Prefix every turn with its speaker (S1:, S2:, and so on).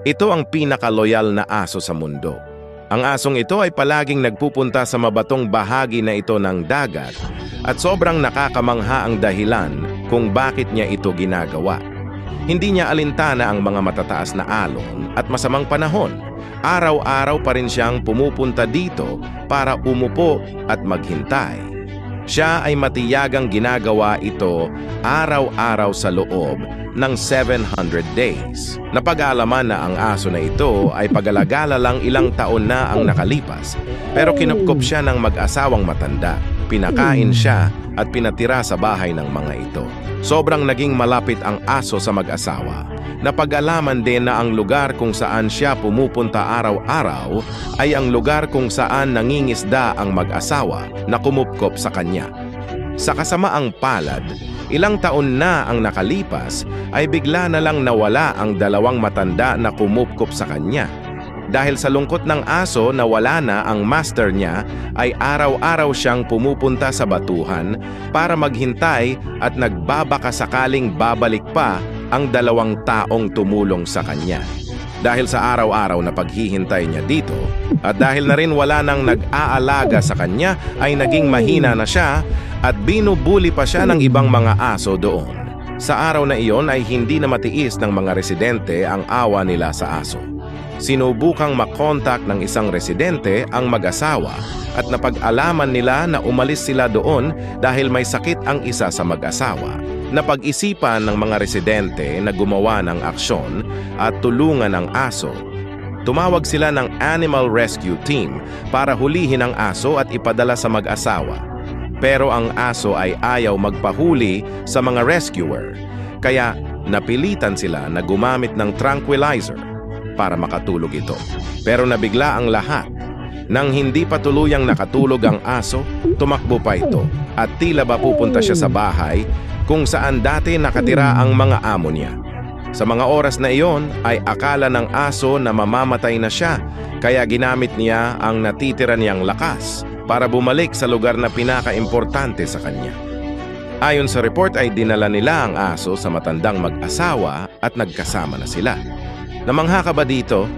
S1: Ito ang pinakaloyal na aso sa mundo. Ang asong ito ay palaging nagpupunta sa mabatong bahagi na ito ng dagat at sobrang nakakamangha ang dahilan kung bakit niya ito ginagawa. Hindi niya alintana ang mga matataas na alon at masamang panahon. Araw-araw pa rin siyang pumupunta dito para umupo at maghintay. Siya ay matiyagang ginagawa ito araw-araw sa loob ng 700 days. Napag-aalaman na ang aso na ito ay pag-alagala lang ilang taon na ang nakalipas, pero kinupkop siya ng mag-asawang matanda. Pinakain siya at pinatira sa bahay ng mga ito. Sobrang naging malapit ang aso sa mag-asawa. Napag-alaman din na ang lugar kung saan siya pumupunta araw-araw ay ang lugar kung saan nangingisda ang mag-asawa na kumupkop sa kanya. Sa kasamaang palad, ilang taon na ang nakalipas ay bigla na lang nawala ang dalawang matanda na kumupkop sa kanya. Dahil sa lungkot ng aso na wala na ang master niya, ay araw-araw siyang pumupunta sa batuhan para maghintay at nagbabaka sakaling babalik pa ang dalawang taong tumulong sa kanya. Dahil sa araw-araw na paghihintay niya dito, at dahil na rin wala nang nag-aalaga sa kanya, ay naging mahina na siya at binubuli pa siya ng ibang mga aso doon. Sa araw na iyon ay hindi na matiis ng mga residente ang awa nila sa aso. Sinubukang makontak ng isang residente ang mag-asawa at napag-alaman nila na umalis sila doon dahil may sakit ang isa sa mag-asawa. Napag-isipan ng mga residente na gumawa ng aksyon at tulungan ang aso. Tumawag sila ng Animal Rescue Team para hulihin ang aso at ipadala sa mag-asawa. Pero ang aso ay ayaw magpahuli sa mga rescuer, kaya napilitan sila na gumamit ng tranquilizer para makatulog ito. Pero nabigla ang lahat. Nang hindi pa tuluyang nakatulog ang aso, tumakbo pa ito at tila ba pupunta siya sa bahay kung saan dati nakatira ang mga amo niya. Sa mga oras na iyon ay akala ng aso na mamamatay na siya, kaya ginamit niya ang natitira niyang lakas para bumalik sa lugar na pinaka-importante sa kanya. Ayon sa report ay dinala nila ang aso sa matandang mag-asawa at nagkasama na sila. Namangha ka ba dito?